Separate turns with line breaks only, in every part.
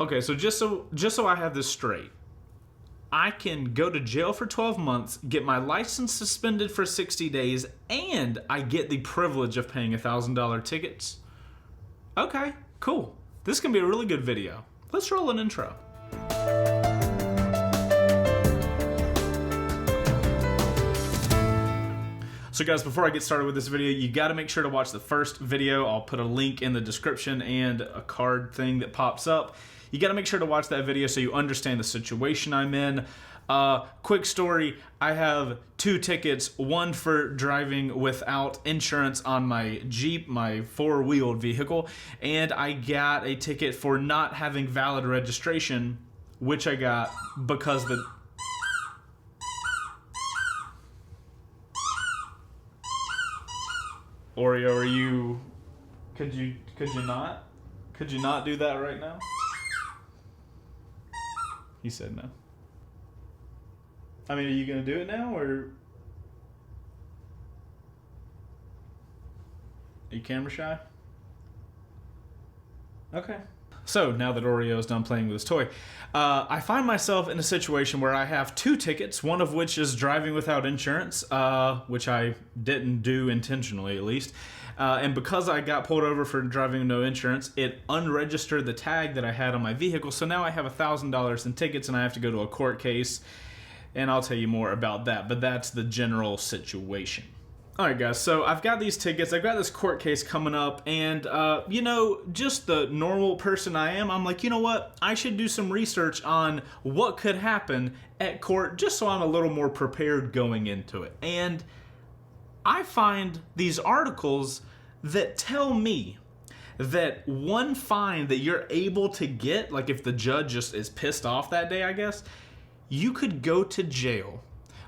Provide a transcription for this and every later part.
Okay, so just so I have this straight, I can go to jail for 12 months, get my license suspended for 60 days, and I get the privilege of paying $1,000 tickets? Okay, cool. This can be a really good video. Let's roll an intro. So guys, before I get started with this video, you got to make sure to watch the first video. I'll put a link in the description and a card thing that pops up. You got to make sure to watch that video so you understand the situation I'm in. Quick story, I have 2 tickets, one for driving without insurance on my Jeep, my 4-wheeled vehicle, and I got a ticket for not having valid registration, which I got because the... Oreo, are you... Could you not? Could you not do that right now? He said no. I mean, are you going to do it now, or... Are you camera shy? Okay. So, now that Oreo is done playing with his toy, I find myself in a situation where I have 2 tickets, one of which is driving without insurance, which I didn't do intentionally, at least. And because I got pulled over for driving with no insurance, it unregistered the tag that I had on my vehicle. So now I have $1,000 in tickets and I have to go to a court case. And I'll tell you more about that, but that's the general situation. Alright guys, so I've got these tickets, I've got this court case coming up, and you know, just the normal person I am, I'm like, you know what, I should do some research on what could happen at court just so I'm a little more prepared going into it. And I find these articles that tell me that one fine that you're able to get, like if the judge just is pissed off that day, I guess, you could go to jail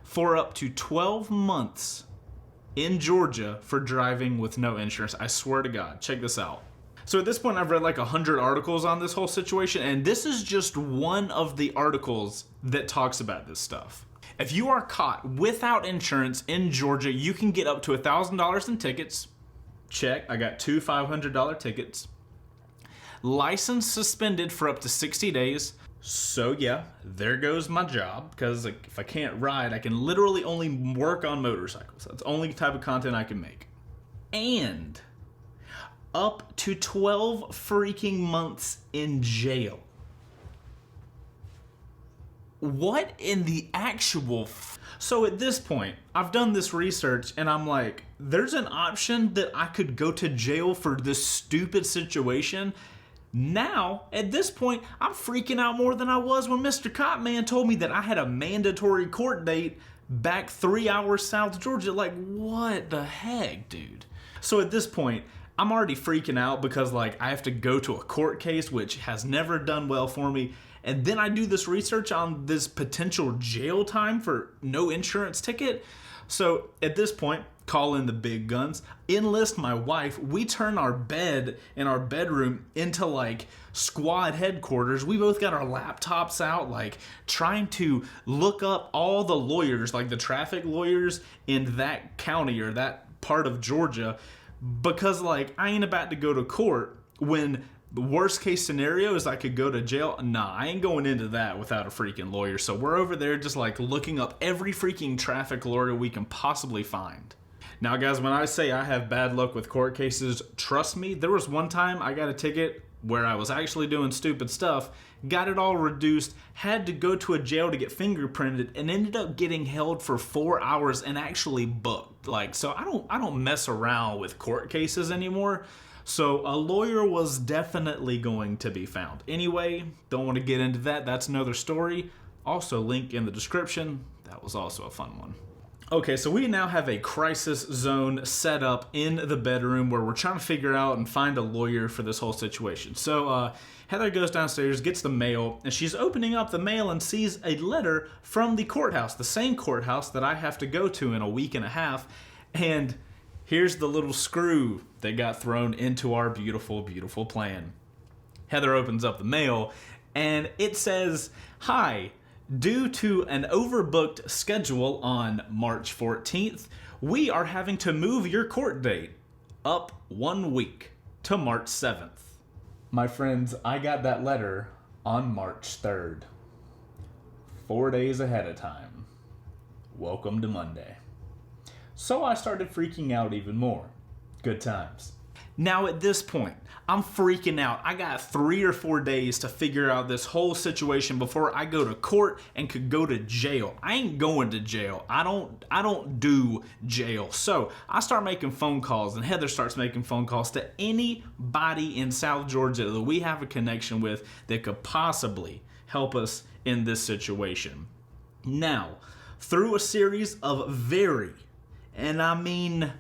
for up to 12 months in Georgia for driving with no insurance. I swear to God. Check this out. So at this point, I've read like 100 articles on this whole situation, and this is just one of the articles that talks about this stuff. If you are caught without insurance in Georgia, you can get up to $1,000 in tickets. Check. I got 2 $500 tickets. License suspended for up to 60 days. So yeah, there goes my job, because like, if I can't ride, I can literally only work on motorcycles. That's the only type of content I can make. And up to 12 freaking months in jail. What in the actual So at this point, I've done this research and I'm like, there's an option that I could go to jail for this stupid situation. Now, at this point, I'm freaking out more than I was when Mr. Copman told me that I had a mandatory court date back 3 hours south of Georgia. Like, what the heck, dude? So at this point, I'm already freaking out because, like, I have to go to a court case, which has never done well for me. And then I do this research on this potential jail time for no insurance ticket. So at this point, call in the big guns, enlist my wife. We turn our bed in our bedroom into like squad headquarters. We both got our laptops out, like trying to look up all the lawyers, like the traffic lawyers in that county or that part of Georgia, because like I ain't about to go to court when the worst case scenario is I could go to jail. Nah, I ain't going into that without a freaking lawyer. So we're over there just like looking up every freaking traffic lawyer we can possibly find. Now guys, when I say I have bad luck with court cases, trust me, there was one time I got a ticket where I was actually doing stupid stuff, got it all reduced, had to go to a jail to get fingerprinted, and ended up getting held for 4 hours and actually booked. Like, so I don't mess around with court cases anymore. So a lawyer was definitely going to be found. Anyway, don't want to get into that. That's another story. Also, link in the description. That was also a fun one. Okay, so we now have a crisis zone set up in the bedroom where we're trying to figure out and find a lawyer for this whole situation. So Heather goes downstairs, gets the mail, and she's opening up the mail and sees a letter from the courthouse, the same courthouse that I have to go to in a week and a half. And here's the little screw that got thrown into our beautiful, beautiful plan. Heather opens up the mail, and it says, "Hi. Due to an overbooked schedule on March 14th, we are having to move your court date up 1 week to March 7th. My friends, I got that letter On March 3rd, 4 days ahead of time. Welcome to Monday. So I started freaking out even more. Good times. Now at this point, I'm freaking out. I got 3 or 4 days to figure out this whole situation before I go to court and could go to jail. I ain't going to jail. I don't do jail. So I start making phone calls, and Heather starts making phone calls to anybody in South Georgia that we have a connection with that could possibly help us in this situation. Now, through a series of very, and I mean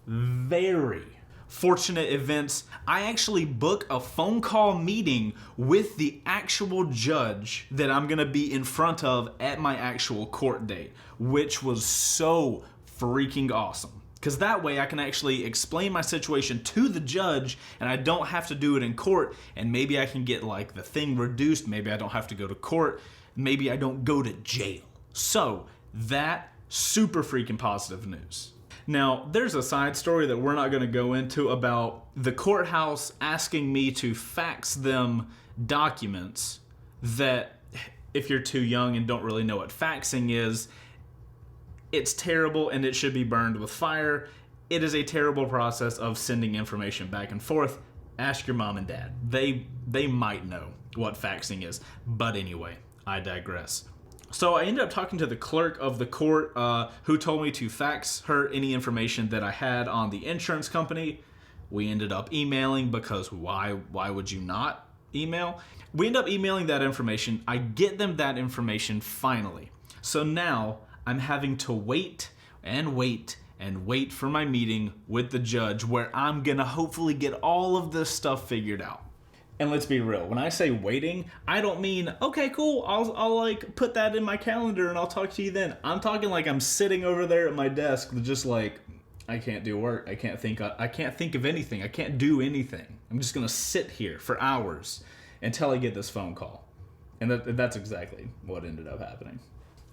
very, fortunate events, I actually book a phone call meeting with the actual judge that I'm gonna be in front of at my actual court date, which was so freaking awesome. Because that way I can actually explain my situation to the judge and I don't have to do it in court, and maybe I can get like the thing reduced, maybe I don't have to go to court, maybe I don't go to jail. So that super freaking positive news. Now, there's a side story that we're not going to go into about the courthouse asking me to fax them documents that, if you're too young and don't really know what faxing is, it's terrible and it should be burned with fire. It is a terrible process of sending information back and forth. Ask your mom and dad. They might know what faxing is. But anyway, I digress. So I ended up talking to the clerk of the court who told me to fax her any information that I had on the insurance company. We ended up emailing because why would you not email? We end up emailing that information. I get them that information finally. So now I'm having to wait and wait and wait for my meeting with the judge where I'm gonna hopefully get all of this stuff figured out. And let's be real, when I say waiting, I don't mean, okay, cool, I'll like put that in my calendar and I'll talk to you then. I'm talking like I'm sitting over there at my desk just like, I can't do work, I can't think of anything, I can't do anything. I'm just gonna sit here for hours until I get this phone call. And that's exactly what ended up happening.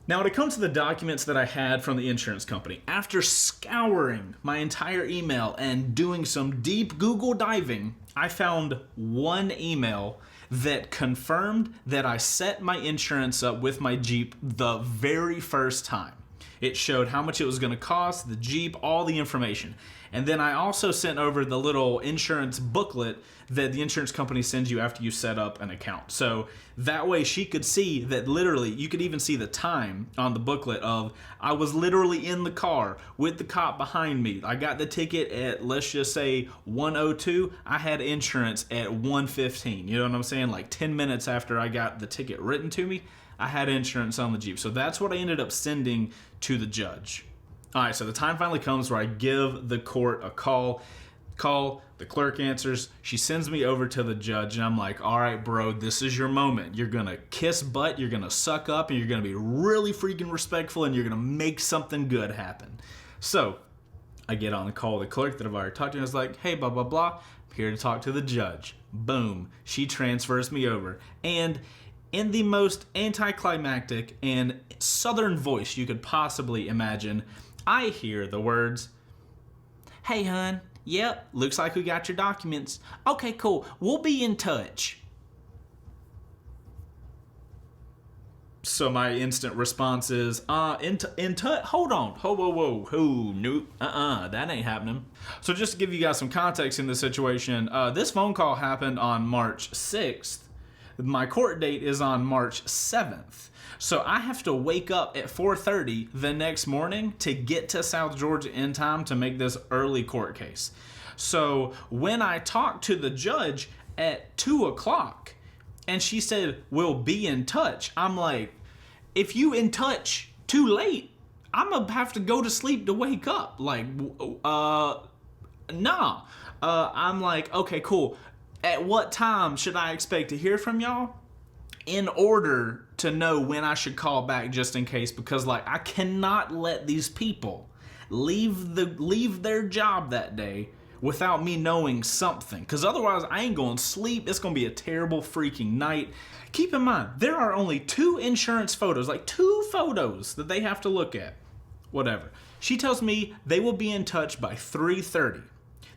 Now, when it comes to the documents that I had from the insurance company, after scouring my entire email and doing some deep Google diving, I found one email that confirmed that I set my insurance up with my Jeep the very first time. It showed how much it was going to cost, the Jeep, all the information. And then I also sent over the little insurance booklet that the insurance company sends you after you set up an account. So that way she could see that literally, you could even see the time on the booklet of I was literally in the car with the cop behind me. I got the ticket at, let's just say 1:02. I had insurance at 1:15. You know what I'm saying? Like 10 minutes after I got the ticket written to me, I had insurance on the Jeep. So that's what I ended up sending to the judge. All right, so the time finally comes where I give the court a call, the clerk answers, she sends me over to the judge, and I'm like, all right, bro, this is your moment. You're gonna kiss butt, you're gonna suck up, and you're gonna be really freaking respectful, and you're gonna make something good happen. So I get on the call with the clerk that I've already talked to, and I was like, hey, blah, blah, blah, I'm here to talk to the judge. Boom, she transfers me over. And in the most anticlimactic and southern voice you could possibly imagine, I hear the words, hey, hun, yep, looks like we got your documents. Okay, cool, we'll be in touch. So my instant response is, in touch? Hold on, whoa, nope, that ain't happening. So just to give you guys some context in this situation, this phone call happened on March 6th. My court date is on March 7th. So I have to wake up at 4:30 the next morning to get to South Georgia in time to make this early court case. So when I talked to the judge at 2 o'clock and she said, we'll be in touch, I'm like, if you in touch too late, I'm gonna have to go to sleep to wake up. Like, nah. I'm like, okay, cool. At what time should I expect to hear from y'all in order to know when I should call back just in case? Because like I cannot let these people leave their job that day without me knowing something, because otherwise I ain't going to sleep. It's going to be a terrible freaking night. Keep in mind, there are only 2 insurance photos, like 2 photos that they have to look at. Whatever. She tells me they will be in touch by 3:30.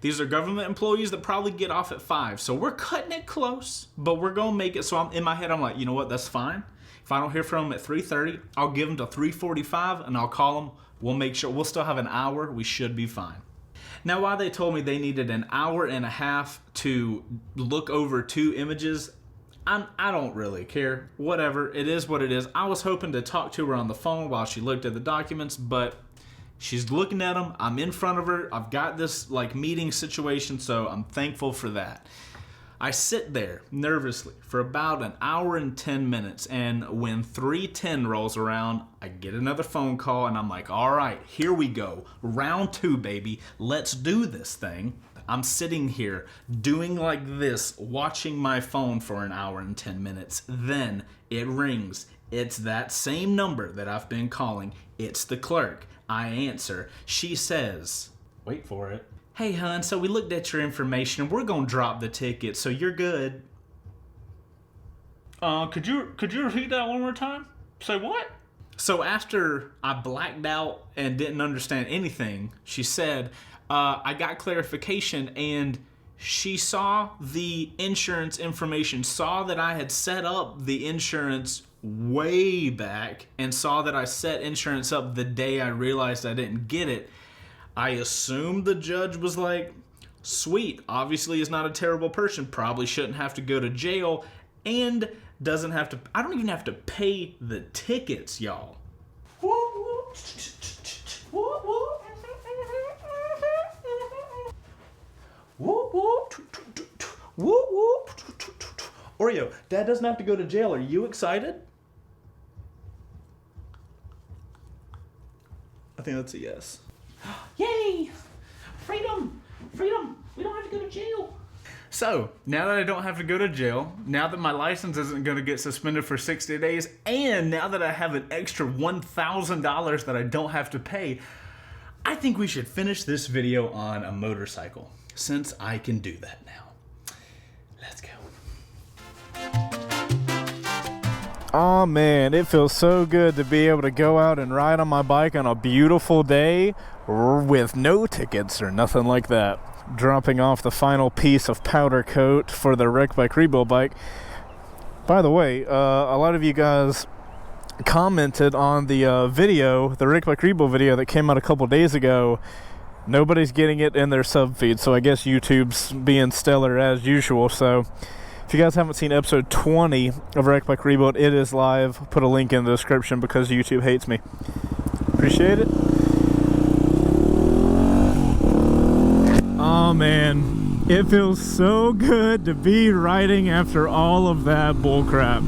These are government employees that probably get off at 5. So we're cutting it close, but we're going to make it. So I'm in my head, I'm like, you know what? That's fine. If I don't hear from them at 3:30, I'll give them to 3:45 and I'll call them. We'll make sure we'll still have an hour. We should be fine. Now, while they told me they needed an hour and a half to look over 2 images, I don't really care. Whatever. It is what it is. I was hoping to talk to her on the phone while she looked at the documents, but she's looking at them. I'm in front of her. I've got this like meeting situation, so I'm thankful for that. I sit there nervously for about an hour and 10 minutes, and when 3:10 rolls around, I get another phone call, and I'm like, all right, here we go. Round 2, baby. Let's do this thing. I'm sitting here doing like this, watching my phone for an hour and 10 minutes. Then it rings. It's that same number that I've been calling. It's the clerk. I answer. She says, wait for it. Hey, hon, so we looked at your information and we're going to drop the ticket, so you're good. Could you repeat that one more time? Say what? So after I blacked out and didn't understand anything, she said, I got clarification, and she saw the insurance information, saw that I had set up the insurance way back, and saw that I set insurance up the day I realized I didn't get it. I assumed the judge was like, sweet, obviously is not a terrible person, probably shouldn't have to go to jail, and doesn't have to, I don't even have to pay the tickets, y'all. Oreo, Dad doesn't have to go to jail. Are you excited? I think that's a yes. Yay! Freedom! Freedom! We don't have to go to jail. So, now that I don't have to go to jail, now that my license isn't going to get suspended for 60 days, and now that I have an extra $1,000 that I don't have to pay, I think we should finish this video on a motorcycle, since I can do that now. Let's go.
Oh man, it feels so good to be able to go out and ride on my bike on a beautiful day with no tickets or nothing like that. Dropping off the final piece of powder coat for the Wreck Bike Rebuild bike. By the way, a lot of you guys commented on the video, the Wreck Bike Rebuild video that came out a couple days ago. Nobody's getting it in their sub feed, so I guess YouTube's being stellar as usual. So if you guys haven't seen episode 20 of Wreck Bike Rebuild, it is live. Put a link in the description because YouTube hates me. Appreciate it. Oh man, it feels so good to be riding after all of that bullcrap.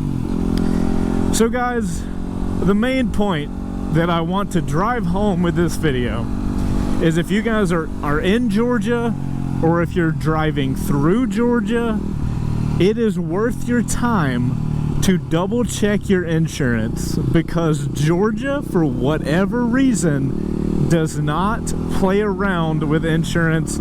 So guys, the main point that I want to drive home with this video is if you guys are in Georgia, or if you're driving through Georgia, it is worth your time to double check your insurance, because Georgia, for whatever reason, does not play around with insurance.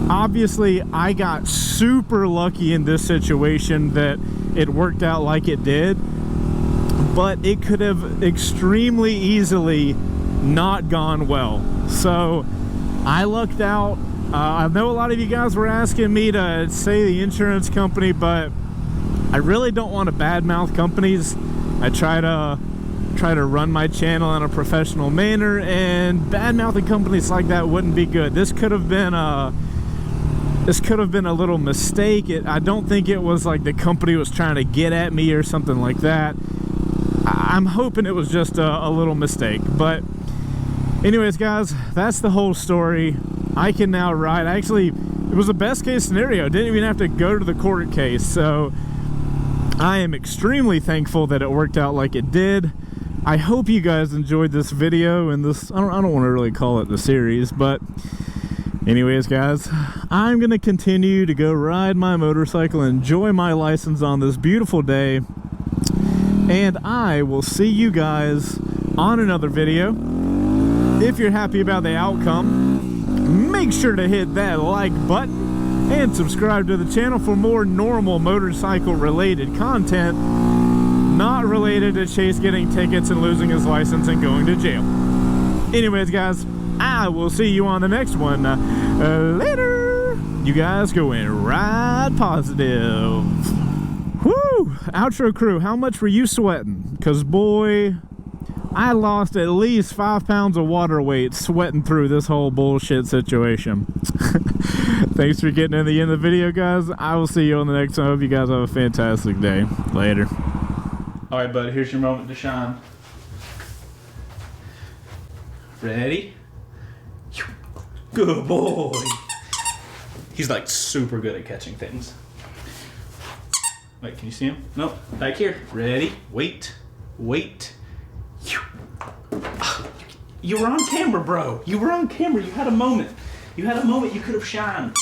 Obviously, I got super lucky in this situation that it worked out like it did, but it could have extremely easily not gone well. So I lucked out. I know a lot of you guys were asking me to say the insurance company, but I really don't want to badmouth companies. I try to run my channel in a professional manner, and badmouthing companies like that wouldn't be good. This could have been a little mistake. I don't think it was like the company was trying to get at me or something like that. I'm hoping it was just a little mistake. But anyways, guys, that's the whole story. I can now ride. Actually, it was the best case scenario. Didn't even have to go to the court case. So I am extremely thankful that it worked out like it did. I hope you guys enjoyed this video and this, I don't want to really call it the series, but anyways, guys, I'm going to continue to go ride my motorcycle, enjoy my license on this beautiful day, and I will see you guys on another video. If you're happy about the outcome, make sure to hit that like button and subscribe to the channel for more normal motorcycle related content, not related to Chase getting tickets and losing his license and going to jail. Anyways, guys, I will see you on the next one. Later! You guys going right positive. Woo! Outro crew, how much were you sweating? Because, boy, I lost at least 5 pounds of water weight sweating through this whole bullshit situation. Thanks for getting in the end of the video, guys. I will see you on the next one. I hope you guys have a fantastic day. Later.
All right, bud, here's your moment to shine. Ready? Good boy. He's like super good at catching things. Wait, can you see him? Nope. Back here. Ready? Wait. Wait. You were on camera, bro. You were on camera. You had a moment. You had a moment you could have shined.